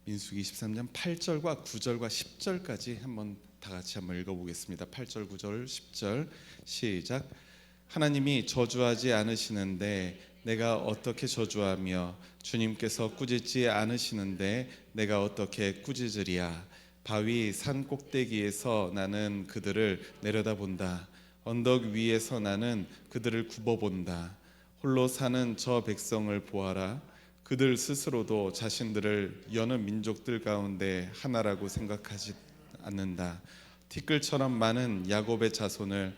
민수기 23장 8절과 9절과 10절까지 다 같이 한번 읽어보겠습니다. 8절, 9절, 10절 시작. 하나님이 저주하지 않으시는데 내가 어떻게 저주하며 주님께서 꾸짖지 않으시는데 내가 어떻게 꾸짖으리야. 바위 산 꼭대기에서 나는 그들을 내려다본다. 언덕 위에서 나는 그들을 굽어본다. 홀로 사는 저 백성을 보아라. 그들 스스로도 자신들을 여느 민족들 가운데 하나라고 생각하지 않는다. 티끌처럼 많은 야곱의 자손을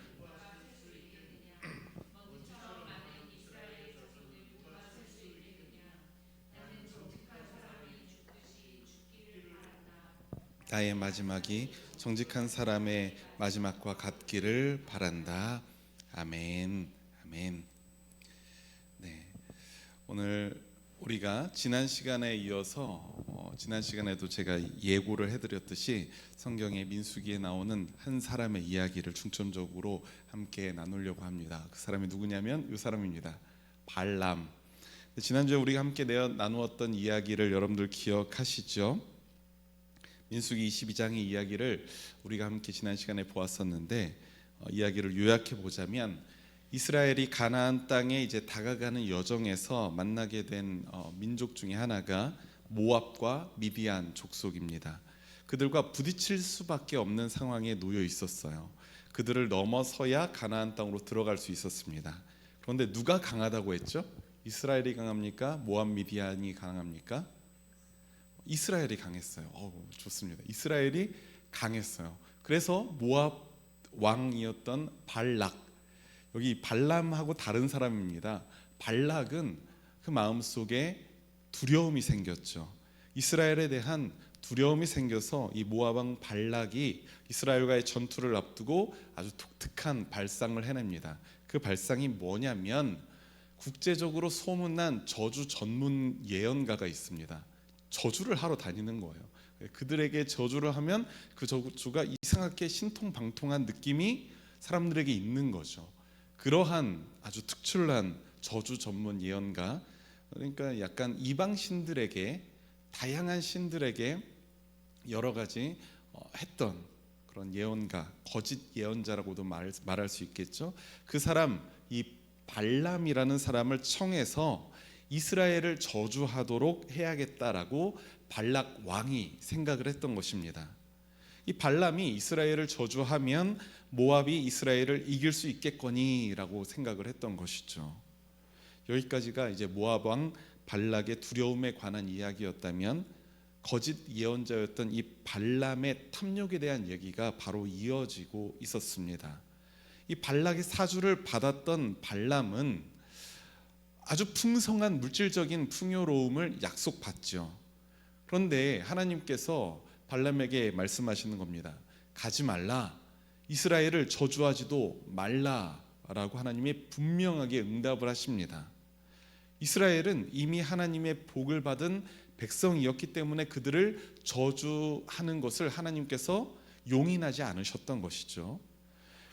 나의 마지막이 정직한 사람의 마지막과 같기를 바란다. 아멘. 아멘. 네, 오늘 우리가 지난 시간에 이어서 지난 시간에도 제가 예고를 해드렸듯이 성경의 민수기에 나오는 한 사람의 이야기를 중점적으로 함께 나누려고 합니다. 그 사람이 누구냐면 이 사람입니다. 발람. 지난주에 우리가 함께 나누었던 이야기를 여러분들 기억하시죠? 민수기 22장의 이야기를 우리가 함께 지난 시간에 보았었는데 이야기를 요약해 보자면 이스라엘이 가나안 땅에 이제 다가가는 여정에서 만나게 된 민족 중에 하나가 모압과 미디안 족속입니다. 그들과 부딪힐 수밖에 없는 상황에 놓여 있었어요. 그들을 넘어서야 가나안 땅으로 들어갈 수 있었습니다. 그런데 누가 강하다고 했죠? 이스라엘이 강합니까? 모압 미디안이 강합니까? 이스라엘이 강했어요. 좋습니다. 이스라엘이 강했어요. 그래서 모압 왕이었던 발락, 여기 발람하고 다른 사람입니다. 발락은 그 마음속에 두려움이 생겼죠. 이스라엘에 대한 두려움이 생겨서 이 모압 왕 발락이 이스라엘과의 전투를 앞두고 아주 독특한 발상을 해냅니다. 그 발상이 뭐냐면 국제적으로 소문난 저주 전문 예언가가 있습니다. 저주를 하러 다니는 거예요. 그들에게 저주를 하면 그 저주가 이상하게 신통방통한 느낌이 사람들에게 있는 거죠. 그러한 아주 특출난 저주 전문 예언가, 그러니까 약간 이방 신들에게, 다양한 신들에게 여러 가지 했던 그런 예언가, 거짓 예언자라고도 말할 수 있겠죠. 그 사람, 이 발람이라는 사람을 청해서 이스라엘을 저주하도록 해야겠다라고 발락 왕이 생각을 했던 것입니다. 이 발람이 이스라엘을 저주하면 모압이 이스라엘을 이길 수 있겠거니라고 생각을 했던 것이죠. 여기까지가 이제 모압 왕 발락의 두려움에 관한 이야기였다면 거짓 예언자였던 이 발람의 탐욕에 대한 얘기가 바로 이어지고 있었습니다. 이 발락의 사주를 받았던 발람은 아주 풍성한 물질적인 풍요로움을 약속받죠. 그런데 하나님께서 발람에게 말씀하시는 겁니다. 가지 말라, 이스라엘을 저주하지도 말라라고 하나님이 분명하게 응답을 하십니다. 이스라엘은 이미 하나님의 복을 받은 백성이었기 때문에 그들을 저주하는 것을 하나님께서 용인하지 않으셨던 것이죠.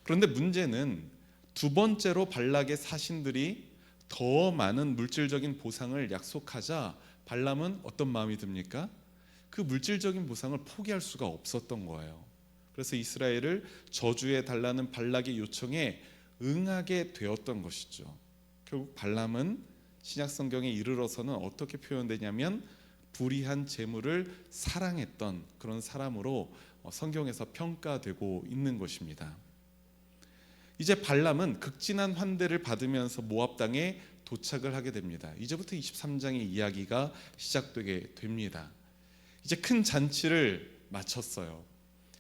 그런데 문제는 두 번째로 발락의 사신들이 더 많은 물질적인 보상을 약속하자 발람은 어떤 마음이 듭니까? 그 물질적인 보상을 포기할 수가 없었던 거예요. 그래서 이스라엘을 저주해 달라는 발락의 요청에 응하게 되었던 것이죠. 결국 발람은 신약 성경에 이르러서는 어떻게 표현되냐면 불의한 재물을 사랑했던 그런 사람으로 성경에서 평가되고 있는 것입니다. 이제 발람은 극진한 환대를 받으면서 모압 땅에 도착을 하게 됩니다. 이제부터 23장의 이야기가 시작되게 됩니다. 이제 큰 잔치를 마쳤어요.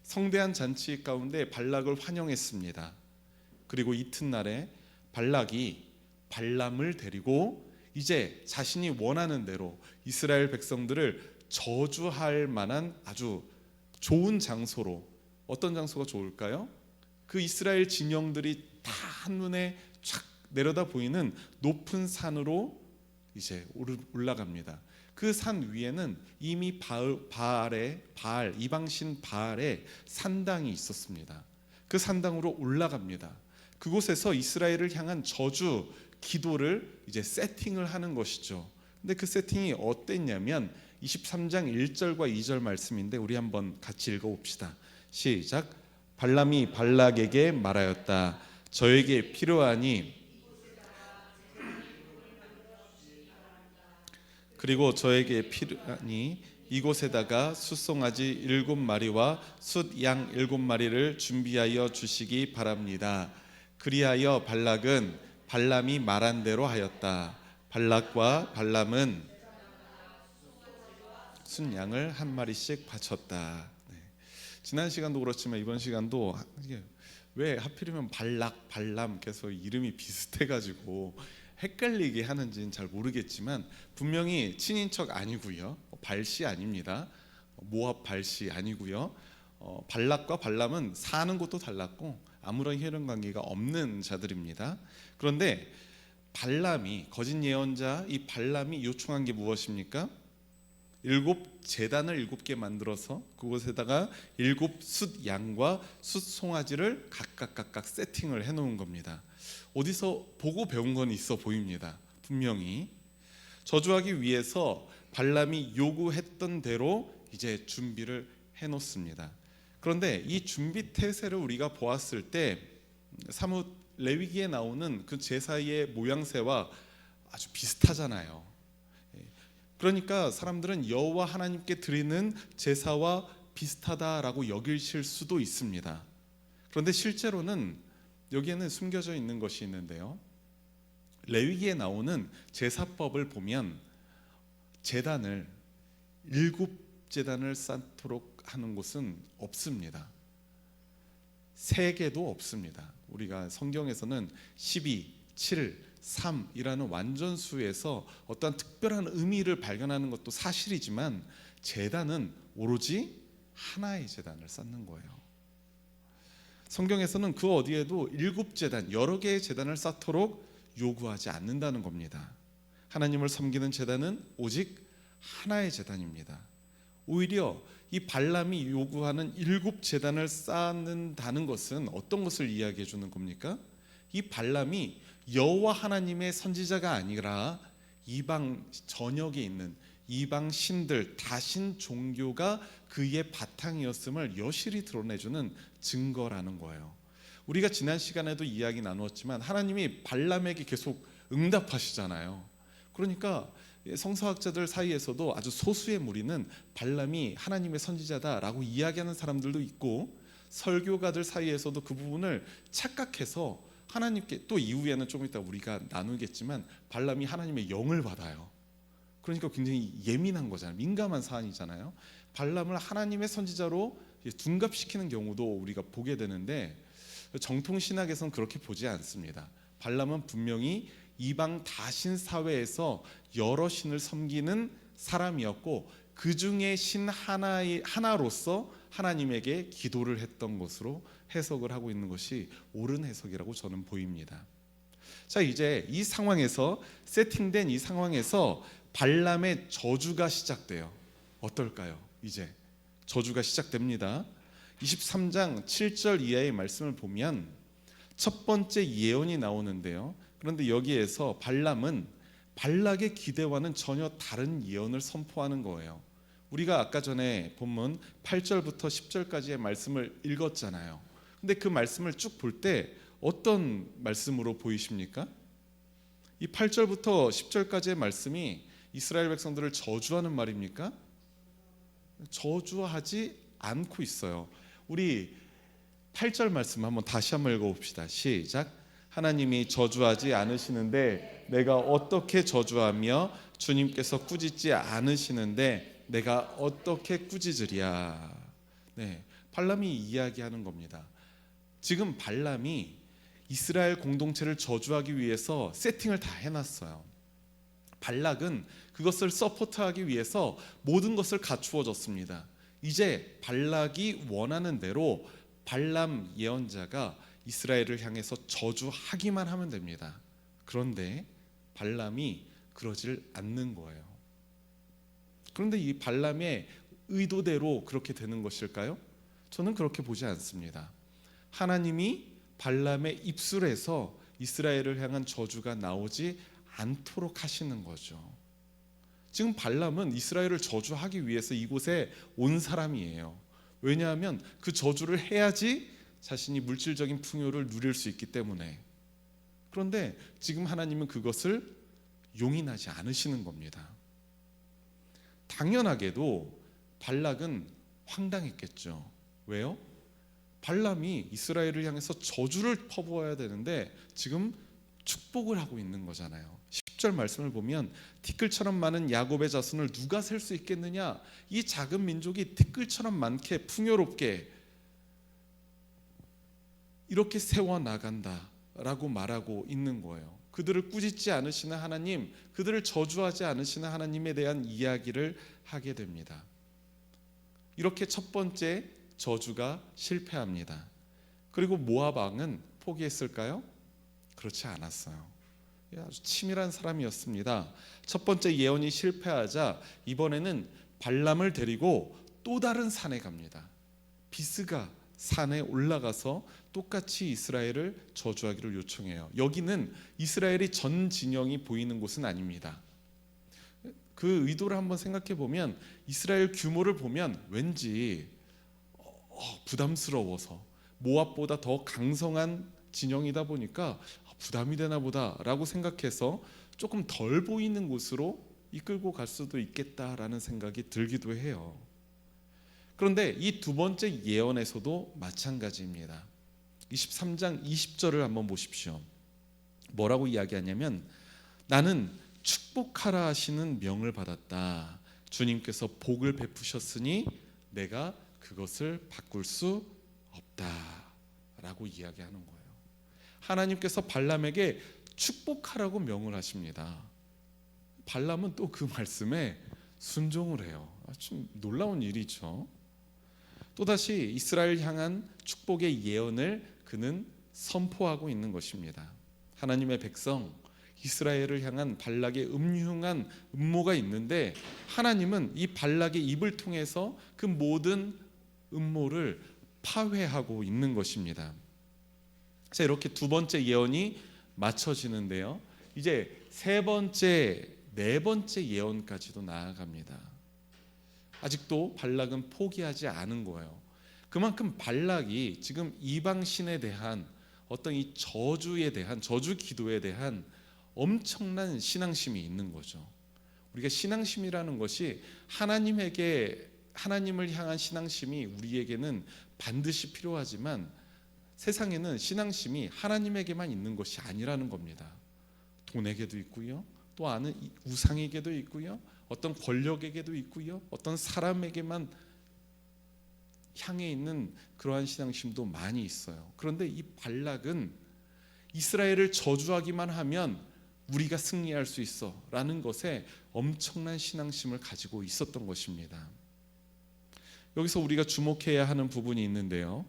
성대한 잔치 가운데 발락을 환영했습니다. 그리고 이튿날에 발락이 발람을 데리고 이제 자신이 원하는 대로 이스라엘 백성들을 저주할 만한 아주 좋은 장소로, 어떤 장소가 좋을까요? 그 이스라엘 진영들이 다 한눈에 쫙 내려다 보이는 높은 산으로 이제 올라갑니다. 그 산 위에는 이미 바알 이방신 바알의 산당이 있었습니다. 그 산당으로 올라갑니다. 그곳에서 이스라엘을 향한 저주 기도를 이제 세팅을 하는 것이죠. 근데 그 세팅이 어땠냐면 23장 1절과 2절 말씀인데 우리 한번 같이 읽어봅시다. 시작. 발람이 발락에게 말하였다. 저에게 필요하니 그리고 저에게 필요하니 이곳에다가 숫송아지 7마리와 숫양 7마리를 준비하여 주시기 바랍니다. 그리하여 발락은 발람이 말한 대로 하였다. 발락과 발람은 순양을 한 마리씩 바쳤다. 네. 지난 시간도 그렇지만 이번 시간도 왜 하필이면 발락, 발람 계속 이름이 비슷해가지고 헷갈리게 하는지는 잘 모르겠지만 분명히 친인척 아니고요, 발씨 아닙니다. 모압 발씨 아니고요. 발락과 발람은 사는 곳도 달랐고 아무런 혈연 관계가 없는 자들입니다. 그런데 발람이, 거짓 예언자 이 발람이 요청한 게 무엇입니까? 7제단을 7개 만들어서 그곳에다가 7숫양과 숫송아지를 각각 세팅을 해놓은 겁니다. 어디서 보고 배운 건 있어 보입니다. 분명히 저주하기 위해서 발람이 요구했던 대로 이제 준비를 해놓습니다. 그런데 이 준비 태세를 우리가 보았을 때 사뭇 레위기에 나오는 그 제사의 모양새와 아주 비슷하잖아요. 그러니까 사람들은 여호와 하나님께 드리는 제사와 비슷하다라고 여기실 수도 있습니다. 그런데 실제로는 여기에는 숨겨져 있는 것이 있는데요, 레위기에 나오는 제사법을 보면 제단을 7제단을 쌓도록 하는 곳은 없습니다. 3개도 없습니다. 우리가 성경에서는 12, 7, 3이라는 완전수에서 어떤 특별한 의미를 발견하는 것도 사실이지만 제단은 오로지 하나의 제단을 쌓는 거예요. 성경에서는 그 어디에도 7제단, 여러 개의 제단을 쌓도록 요구하지 않는다는 겁니다. 하나님을 섬기는 제단은 오직 하나의 제단입니다. 오히려 이 발람이 요구하는 7제단을 쌓는다는 것은 어떤 것을 이야기해 주는 겁니까? 이 발람이 여호와 하나님의 선지자가 아니라 이방 전역에 있는 이방 신들, 다신 종교가 그의 바탕이었음을 여실히 드러내주는 증거라는 거예요. 우리가 지난 시간에도 이야기 나누었지만 하나님이 발람에게 계속 응답하시잖아요. 그러니까 성서학자들 사이에서도 아주 소수의 무리는 발람이 하나님의 선지자다라고 이야기하는 사람들도 있고, 설교가들 사이에서도 그 부분을 착각해서 하나님께, 또 이후에는 좀 이따 우리가 나누겠지만 발람이 하나님의 영을 받아요. 그러니까 굉장히 예민한 거잖아요. 민감한 사안이잖아요. 발람을 하나님의 선지자로 둔갑시키는 경우도 우리가 보게 되는데 정통 신학에서는 그렇게 보지 않습니다. 발람은 분명히 이방 다신 사회에서 여러 신을 섬기는 사람이었고 그 중에 신 하나로서 하나님에게 기도를 했던 것으로 해석을 하고 있는 것이 옳은 해석이라고 저는 보입니다. 자, 이제 이 상황에서, 세팅된 이 상황에서 발람의 저주가 시작돼요. 어떨까요? 이제 저주가 시작됩니다. 23장 7절 이하의 말씀을 보면 첫 번째 예언이 나오는데요, 그런데 여기에서 발람은 발락의 기대와는 전혀 다른 예언을 선포하는 거예요. 우리가 아까 전에 본문 8절부터 10절까지의 말씀을 읽었잖아요. 근데 그 말씀을 쭉 볼 때 어떤 말씀으로 보이십니까? 이 8절부터 10절까지의 말씀이 이스라엘 백성들을 저주하는 말입니까? 저주하지 않고 있어요. 우리 8절 말씀 다시 한번 읽어봅시다. 시작. 하나님이 저주하지 않으시는데 내가 어떻게 저주하며 주님께서 꾸짖지 않으시는데 내가 어떻게 꾸짖으랴. 네, 발람이 이야기하는 겁니다. 지금 발람이 이스라엘 공동체를 저주하기 위해서 세팅을 다 해놨어요. 발락은 그것을 서포트하기 위해서 모든 것을 갖추어 줬습니다. 이제 발락이 원하는 대로 발람 예언자가 이스라엘을 향해서 저주하기만 하면 됩니다. 그런데 발람이 그러질 않는 거예요. 그런데 이 발람의 의도대로 그렇게 되는 것일까요? 저는 그렇게 보지 않습니다. 하나님이 발람의 입술에서 이스라엘을 향한 저주가 나오지 않도록 하시는 거죠. 지금 발람은 이스라엘을 저주하기 위해서 이곳에 온 사람이에요. 왜냐하면 그 저주를 해야지 자신이 물질적인 풍요를 누릴 수 있기 때문에. 그런데 지금 하나님은 그것을 용인하지 않으시는 겁니다. 당연하게도 발락은 황당했겠죠. 왜요? 발람이 이스라엘을 향해서 저주를 퍼부어야 되는데 지금 축복을 하고 있는 거잖아요. 10절 말씀을 보면 티끌처럼 많은 야곱의 자손을 누가 셀 수 있겠느냐? 이 작은 민족이 티끌처럼 많게 풍요롭게 이렇게 세워나간다라고 말하고 있는 거예요. 그들을 꾸짖지 않으시는 하나님, 그들을 저주하지 않으시는 하나님에 대한 이야기를 하게 됩니다. 이렇게 첫 번째 저주가 실패합니다. 그리고 모압 왕은 포기했을까요? 그렇지 않았어요. 아주 치밀한 사람이었습니다. 첫 번째 예언이 실패하자 이번에는 발람을 데리고 또 다른 산에 갑니다. 비스가 산에 올라가서 똑같이 이스라엘을 저주하기를 요청해요. 여기는 이스라엘이 전 진영이 보이는 곳은 아닙니다. 그 의도를 한번 생각해 보면 이스라엘 규모를 보면 왠지 부담스러워서 모압보다 더 강성한 진영이다 보니까 부담이 되나 보다라고 생각해서 조금 덜 보이는 곳으로 이끌고 갈 수도 있겠다라는 생각이 들기도 해요. 그런데 이 두 번째 예언에서도 마찬가지입니다. 23장 20절을 한번 보십시오. 뭐라고 이야기하냐면 나는 축복하라 하시는 명을 받았다. 주님께서 복을 베푸셨으니 내가 그것을 바꿀 수 없다라고 이야기하는 거예요. 하나님께서 발람에게 축복하라고 명을 하십니다. 발람은 또 그 말씀에 순종을 해요. 좀 놀라운 일이죠. 또다시 이스라엘 향한 축복의 예언을 그는 선포하고 있는 것입니다. 하나님의 백성 이스라엘을 향한 발락의 음흉한 음모가 있는데 하나님은 이 발락의 입을 통해서 그 모든 음모를 파회하고 있는 것입니다. 자, 이렇게 두 번째 예언이 맞춰지는데요. 이제 세 번째, 네 번째 예언까지도 나아갑니다. 아직도 발락은 포기하지 않은 거예요. 그만큼 발락이 지금 이방 신에 대한 어떤 이 저주에 대한 저주 기도에 대한 엄청난 신앙심이 있는 거죠. 우리가 신앙심이라는 것이 하나님을 향한 신앙심이 우리에게는 반드시 필요하지만 세상에는 신앙심이 하나님에게만 있는 것이 아니라는 겁니다. 돈에게도 있고요, 또 아는 우상에게도 있고요, 어떤 권력에게도 있고요, 어떤 사람에게만 향해 있는 그러한 신앙심도 많이 있어요. 그런데 이 발락은 이스라엘을 저주하기만 하면 우리가 승리할 수 있어 라는 것에 엄청난 신앙심을 가지고 있었던 것입니다. 여기서 우리가 주목해야 하는 부분이 있는데요,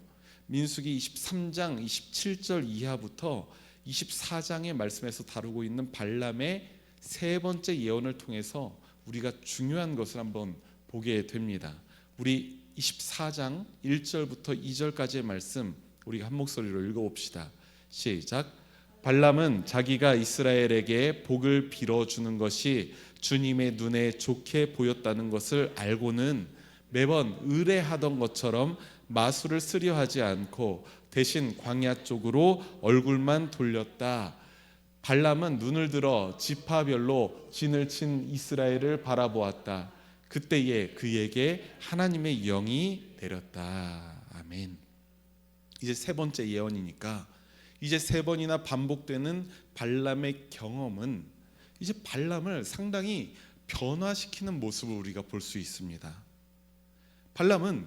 민수기 23장 27절 이하부터 24장의 말씀에서 다루고 있는 발람의 세 번째 예언을 통해서 우리가 중요한 것을 한번 보게 됩니다. 우리 24장 1절부터 2절까지의 말씀 우리가 한 목소리로 읽어봅시다. 시작. 발람은 자기가 이스라엘에게 복을 빌어주는 것이 주님의 눈에 좋게 보였다는 것을 알고는 매번 의뢰하던 것처럼 마술을 쓰려 하지 않고 대신 광야 쪽으로 얼굴만 돌렸다. 발람은 눈을 들어 지파별로 진을 친 이스라엘을 바라보았다. 그때에 그에게 하나님의 영이 내렸다. 아멘. 이제 세 번째 예언이니까 이제 세 번이나 반복되는 발람의 경험은 이제 발람을 상당히 변화시키는 모습을 우리가 볼 수 있습니다. 발람은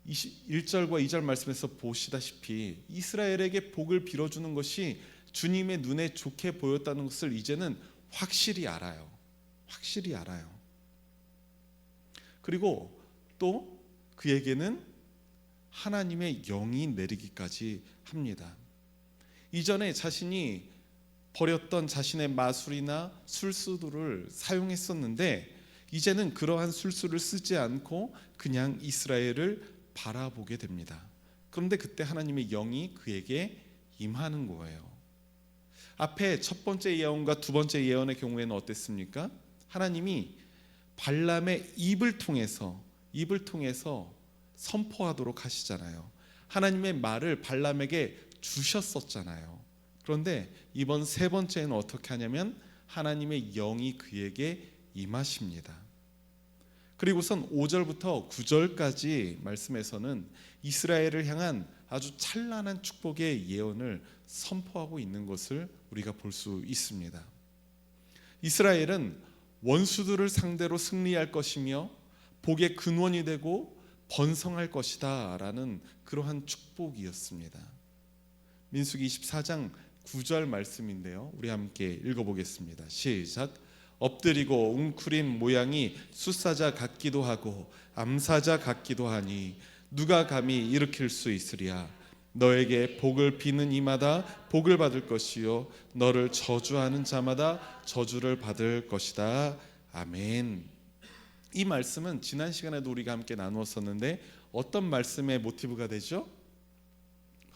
1절과 2절 말씀에서 보시다시피 이스라엘에게 복을 빌어주는 것이 주님의 눈에 좋게 보였다는 것을 이제는 확실히 알아요. 확실히 알아요. 그리고 또 그에게는 하나님의 영이 내리기까지 합니다. 이전에 자신이 버렸던 자신의 마술이나 술수들을 사용했었는데 이제는 그러한 술수를 쓰지 않고 그냥 이스라엘을 바라보게 됩니다. 그런데 그때 하나님의 영이 그에게 임하는 거예요. 앞에 첫 번째 예언과 두 번째 예언의 경우에는 어땠습니까? 하나님이 발람의 입을 통해서 선포하도록 하시잖아요. 하나님의 말을 발람에게 주셨었잖아요. 그런데 이번 세 번째는 어떻게 하냐면 하나님의 영이 그에게 임하십니다. 그리고선 5절부터 9절까지 말씀에서는 이스라엘을 향한 아주 찬란한 축복의 예언을 선포하고 있는 것을 우리가 볼 수 있습니다. 이스라엘은 원수들을 상대로 승리할 것이며 복의 근원이 되고 번성할 것이다 라는 그러한 축복이었습니다. 민수기 24장 9절 말씀인데요, 우리 함께 읽어보겠습니다. 시작. 엎드리고 웅크린 모양이 숫사자 같기도 하고 암사자 같기도 하니 누가 감히 일으킬 수 있으랴. 너에게 복을 비는 이마다 복을 받을 것이요 너를 저주하는 자마다 저주를 받을 것이다. 아멘. 이 말씀은 지난 시간에도 우리가 함께 나누었었는데 어떤 말씀의 모티브가 되죠?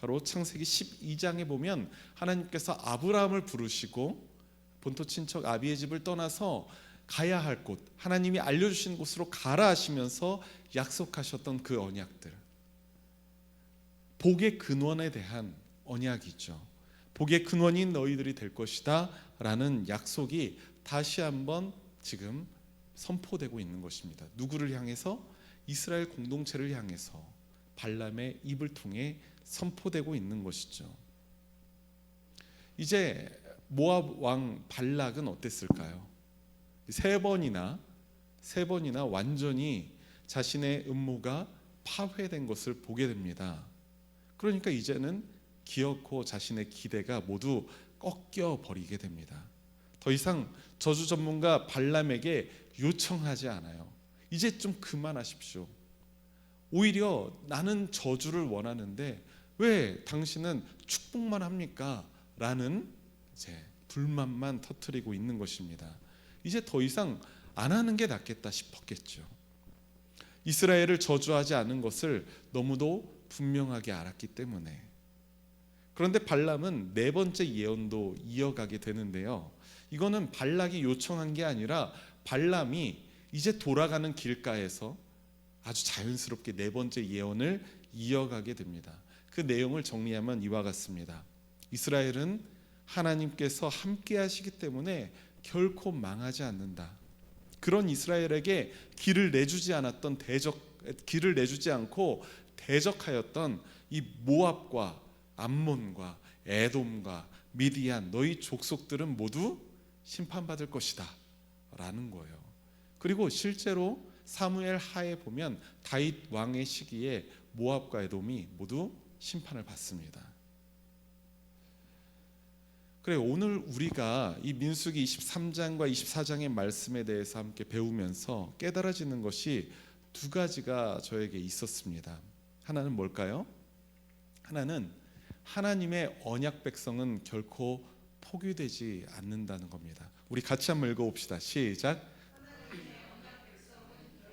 바로 창세기 12장에 보면 하나님께서 아브라함을 부르시고 본토 친척 아비의 집을 떠나서 가야 할 곳, 하나님이 알려주신 곳으로 가라 하시면서 약속하셨던 그 언약들, 복의 근원에 대한 언약이죠. 복의 근원인 너희들이 될 것이다 라는 약속이 다시 한번 지금 선포되고 있는 것입니다. 누구를 향해서? 이스라엘 공동체를 향해서 발람의 입을 통해 선포되고 있는 것이죠. 이제 모압 왕 발락은 어땠을까요? 세 번이나 완전히 자신의 음모가 파회된 것을 보게 됩니다. 그러니까 이제는 기어코 자신의 기대가 모두 꺾여 버리게 됩니다. 더 이상 저주 전문가 발람에게 요청하지 않아요. 이제 좀 그만하십시오. 오히려 나는 저주를 원하는데 왜 당신은 축복만 합니까? 라는 이제 불만만 터뜨리고 있는 것입니다. 이제 더 이상 안 하는 게 낫겠다 싶었겠죠. 이스라엘을 저주하지 않은 것을 너무도 분명하게 알았기 때문에. 그런데 발람은 네 번째 예언도 이어가게 되는데요, 이거는 발락이 요청한 게 아니라 발람이 이제 돌아가는 길가에서 아주 자연스럽게 네 번째 예언을 이어가게 됩니다. 그 내용을 정리하면 이와 같습니다. 이스라엘은 하나님께서 함께 하시기 때문에 결코 망하지 않는다. 그런 이스라엘에게 길을 내주지 않고 대적하였던 이 모압과 암몬과 에돔과 미디안 너희 족속들은 모두 심판받을 것이다 라는 거예요. 그리고 실제로 사무엘 하에 보면 다윗 왕의 시기에 모압과 에돔이 모두 심판을 받습니다. 그래, 오늘 우리가 이 민수기 23장과 24장의 말씀에 대해서 함께 배우면서 깨달아지는 것이 두 가지가 저에게 있었습니다. 하나는 뭘까요? 하나는 하나님의 언약 백성은 결코 포기되지 않는다는 겁니다. 우리 같이 한번 읽어봅시다. 시작.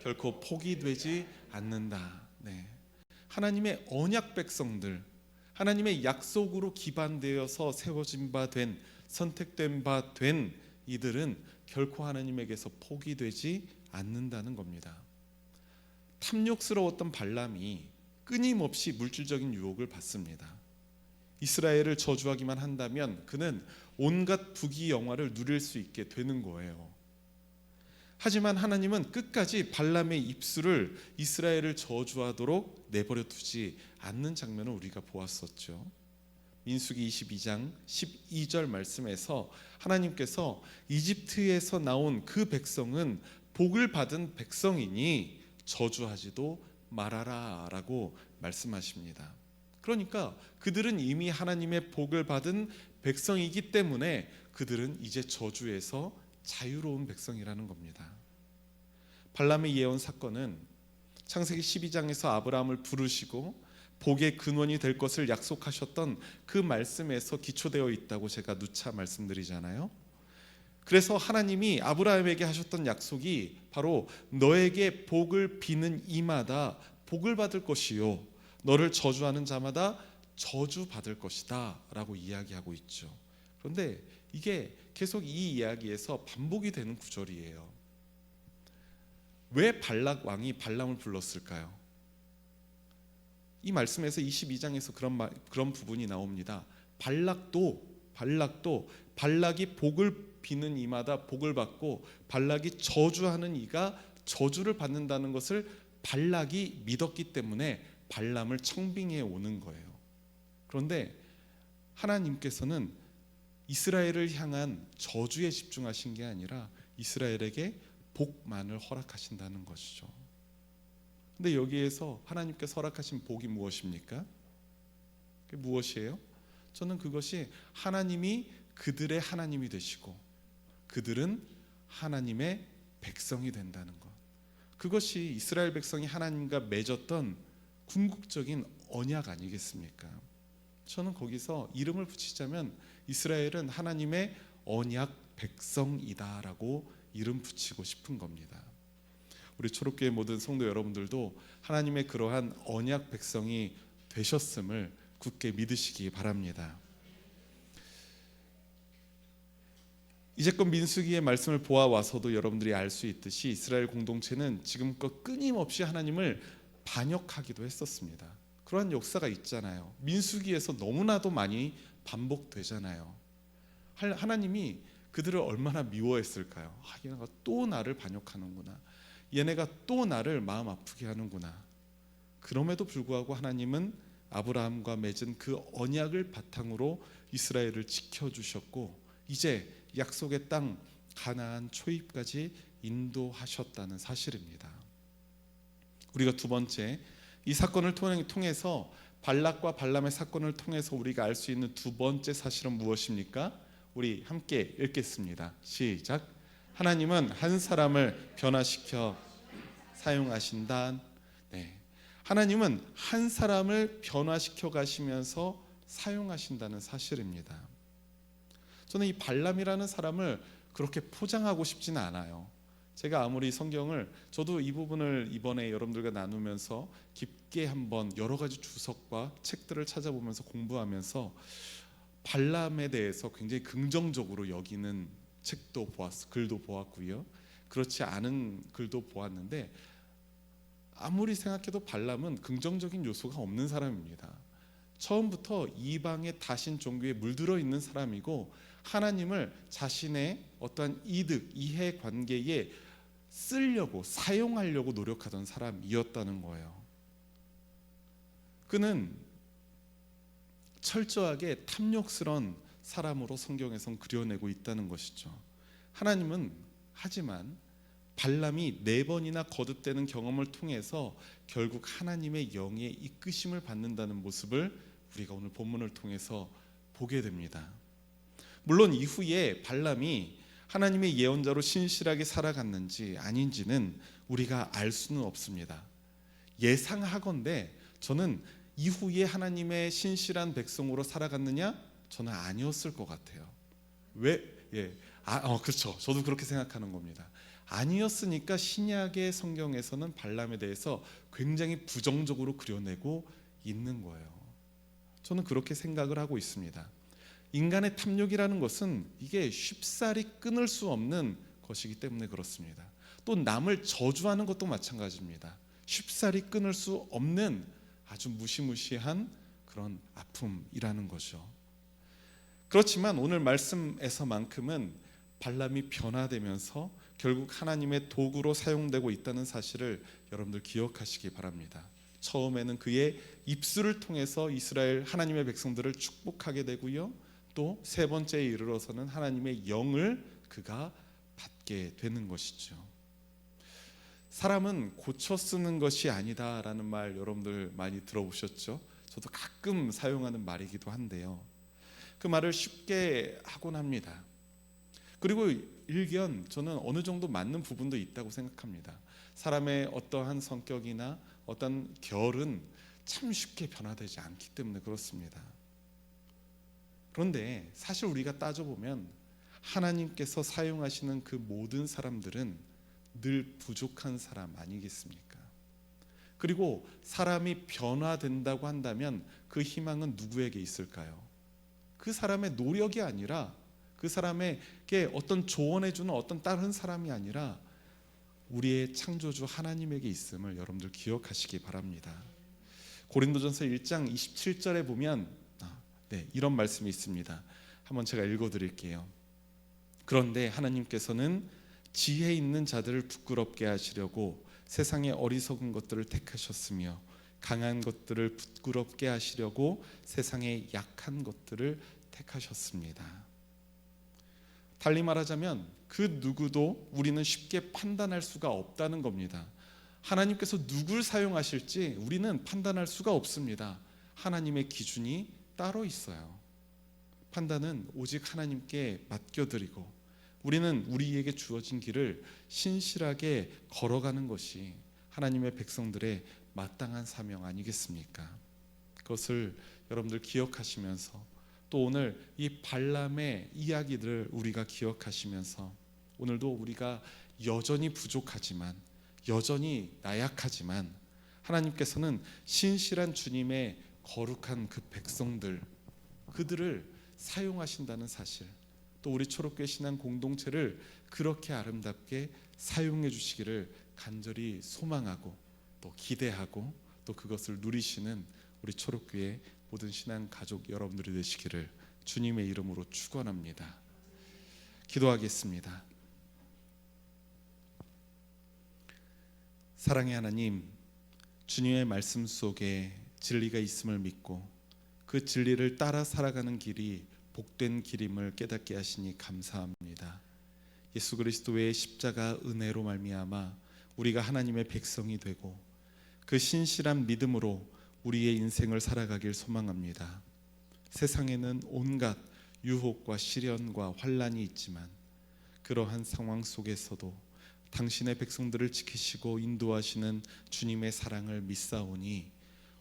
결코 포기되지 않는다. 네. 하나님의 언약 백성들, 하나님의 약속으로 기반되어서 세워진 바 된, 선택된 바 된 이들은 결코 하나님에게서 포기되지 않는다는 겁니다. 탐욕스러웠던 발람이 끊임없이 물질적인 유혹을 받습니다. 이스라엘을 저주하기만 한다면 그는 온갖 부귀영화를 누릴 수 있게 되는 거예요. 하지만 하나님은 끝까지 발람의 입술을 이스라엘을 저주하도록 내버려 두지 않는 장면을 우리가 보았었죠. 민수기 22장 12절 말씀에서 하나님께서 이집트에서 나온 그 백성은 복을 받은 백성이니 저주하지도 말아라 라고 말씀하십니다. 그러니까 그들은 이미 하나님의 복을 받은 백성이기 때문에 그들은 이제 저주에서 자유로운 백성이라는 겁니다. 발람의 예언 사건은 창세기 12장에서 아브라함을 부르시고 복의 근원이 될 것을 약속하셨던 그 말씀에서 기초되어 있다고 제가 누차 말씀드리잖아요. 그래서 하나님이 아브라함에게 하셨던 약속이 바로 너에게 복을 비는 이마다 복을 받을 것이요 너를 저주하는 자마다 저주 받을 것이다 라고 이야기하고 있죠. 그런데 이게 계속 이 이야기에서 반복이 되는 구절이에요. 왜 발락 왕이 발람을 불렀을까요? 이 말씀에서 22장에서 그런 부분이 나옵니다. 발락도 발락이 복을 비는 이마다 복을 받고 발락이 저주하는 이가 저주를 받는다는 것을 발락이 믿었기 때문에 발람을 청빙해 오는 거예요. 그런데 하나님께서는 이스라엘을 향한 저주에 집중하신 게 아니라 이스라엘에게 복만을 허락하신다는 것이죠. 근데 여기에서 하나님께서 허락하신 복이 무엇입니까? 그게 무엇이에요? 저는 그것이 하나님이 그들의 하나님이 되시고 그들은 하나님의 백성이 된다는 것. 그것이 이스라엘 백성이 하나님과 맺었던 궁극적인 언약 아니겠습니까? 저는 거기서 이름을 붙이자면 이스라엘은 하나님의 언약 백성이다라고 이름 붙이고 싶은 겁니다. 우리 초록교회 모든 성도 여러분들도 하나님의 그러한 언약 백성이 되셨음을 굳게 믿으시기 바랍니다. 이제껏 민수기의 말씀을 보아와서도 여러분들이 알 수 있듯이 이스라엘 공동체는 지금껏 끊임없이 하나님을 반역하기도 했었습니다. 그러한 역사가 있잖아요. 민수기에서 너무나도 많이 반복되잖아요. 하나님이 그들을 얼마나 미워했을까요? 얘네가 또 나를 반역하는구나. 얘네가 또 나를 마음 아프게 하는구나. 그럼에도 불구하고 하나님은 아브라함과 맺은 그 언약을 바탕으로 이스라엘을 지켜주셨고 이제 약속의 땅 가나안 초입까지 인도하셨다는 사실입니다. 우리가 두 번째 이 사건을 통해서 발락과 발람의 사건을 통해서 우리가 알 수 있는 두 번째 사실은 무엇입니까? 우리 함께 읽겠습니다. 시작. 하나님은 한 사람을 변화시켜 사용하신다. 네. 하나님은 한 사람을 변화시켜 가시면서 사용하신다는 사실입니다. 저는 이 발람이라는 사람을 그렇게 포장하고 싶지는 않아요. 제가 아무리 성경을 저도 이 부분을 이번에 여러분들과 나누면서 깊게 한번 여러 가지 주석과 책들을 찾아보면서 공부하면서 발람에 대해서 굉장히 긍정적으로 여기는 책도 글도 보았고요. 그렇지 않은 글도 보았는데 아무리 생각해도 발람은 긍정적인 요소가 없는 사람입니다. 처음부터 이방의 다신 종교에 물들어 있는 사람이고 하나님을 자신의 어떠한 이득, 이해관계에 쓰려고 사용하려고 노력하던 사람이었다는 거예요. 그는 철저하게 탐욕스러운 사람으로 성경에선 그려내고 있다는 것이죠. 하나님은 하지만 발람이 4번이나 거듭되는 경험을 통해서 결국 하나님의 영의 이끄심을 받는다는 모습을 우리가 오늘 본문을 통해서 보게 됩니다. 물론 이후에 발람이 하나님의 예언자로 신실하게 살아갔는지 아닌지는 우리가 알 수는 없습니다. 예상하건대 저는 이후에 하나님의 신실한 백성으로 살아갔느냐? 저는 아니었을 것 같아요. 왜? 그렇죠. 저도 그렇게 생각하는 겁니다. 아니었으니까 신약의 성경에서는 발람에 대해서 굉장히 부정적으로 그려내고 있는 거예요. 저는 그렇게 생각을 하고 있습니다. 인간의 탐욕이라는 것은 이게 쉽사리 끊을 수 없는 것이기 때문에 그렇습니다. 또 남을 저주하는 것도 마찬가지입니다. 쉽사리 끊을 수 없는 아주 무시무시한 그런 아픔이라는 거죠. 그렇지만 오늘 말씀에서만큼은 발람이 변화되면서 결국 하나님의 도구로 사용되고 있다는 사실을 여러분들 기억하시기 바랍니다. 처음에는 그의 입술을 통해서 이스라엘 하나님의 백성들을 축복하게 되고요. 또 세 번째에 이르러서는 하나님의 영을 그가 받게 되는 것이죠. 사람은 고쳐 쓰는 것이 아니다라는 말 여러분들 많이 들어보셨죠? 저도 가끔 사용하는 말이기도 한데요. 그 말을 쉽게 하곤 합니다. 그리고 일견 저는 어느 정도 맞는 부분도 있다고 생각합니다. 사람의 어떠한 성격이나 어떤 결은 참 쉽게 변화되지 않기 때문에 그렇습니다. 그런데 사실 우리가 따져보면 하나님께서 사용하시는 그 모든 사람들은 늘 부족한 사람 아니겠습니까? 그리고 사람이 변화된다고 한다면 그 희망은 누구에게 있을까요? 그 사람의 노력이 아니라 그 사람에게 어떤 조언해주는 어떤 다른 사람이 아니라 우리의 창조주 하나님에게 있음을 여러분들 기억하시기 바랍니다. 고린도전서 1장 27절에 보면 이런 말씀이 있습니다. 한번 제가 읽어드릴게요. 그런데 하나님께서는 지혜 있는 자들을 부끄럽게 하시려고 세상의 어리석은 것들을 택하셨으며 강한 것들을 부끄럽게 하시려고 세상의 약한 것들을 택하셨습니다. 달리 말하자면 그 누구도 우리는 쉽게 판단할 수가 없다는 겁니다. 하나님께서 누굴 사용하실지 우리는 판단할 수가 없습니다. 하나님의 기준이 따로 있어요. 판단은 오직 하나님께 맡겨드리고 우리는 우리에게 주어진 길을 신실하게 걸어가는 것이 하나님의 백성들의 마땅한 사명 아니겠습니까? 그것을 여러분들 기억하시면서 또 오늘 이 발람의 이야기들을 우리가 기억하시면서 오늘도 우리가 여전히 부족하지만 여전히 나약하지만 하나님께서는 신실한 주님의 거룩한 그 백성들 그들을 사용하신다는 사실, 또 우리 초록교회 신앙 공동체를 그렇게 아름답게 사용해 주시기를 간절히 소망하고 또 기대하고 또 그것을 누리시는 우리 초록교회 모든 신앙 가족 여러분들이 되시기를 주님의 이름으로 축원합니다. 기도하겠습니다. 사랑의 하나님, 주님의 말씀 속에 진리가 있음을 믿고 그 진리를 따라 살아가는 길이 복된 길임을 깨닫게 하시니 감사합니다. 예수 그리스도의 십자가 은혜로 말미암아 우리가 하나님의 백성이 되고 그 신실한 믿음으로 우리의 인생을 살아가길 소망합니다. 세상에는 온갖 유혹과 시련과 환난이 있지만 그러한 상황 속에서도 당신의 백성들을 지키시고 인도하시는 주님의 사랑을 믿사오니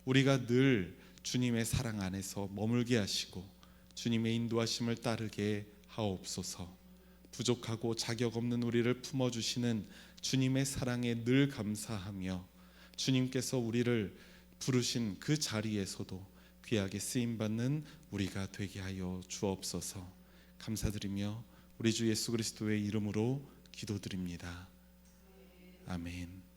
우리가 늘 주님의 사랑 안에서 머물게 하시고 주님의 인도하심을 따르게 하옵소서. 부족하고 자격 없는 우리를 품어주시는 주님의 사랑에 늘 감사하며 주님께서 우리를 부르신 그 자리에서도 귀하게 쓰임받는 우리가 되게 하여 주옵소서. 감사드리며 우리 주 예수 그리스도의 이름으로 기도드립니다. 아멘.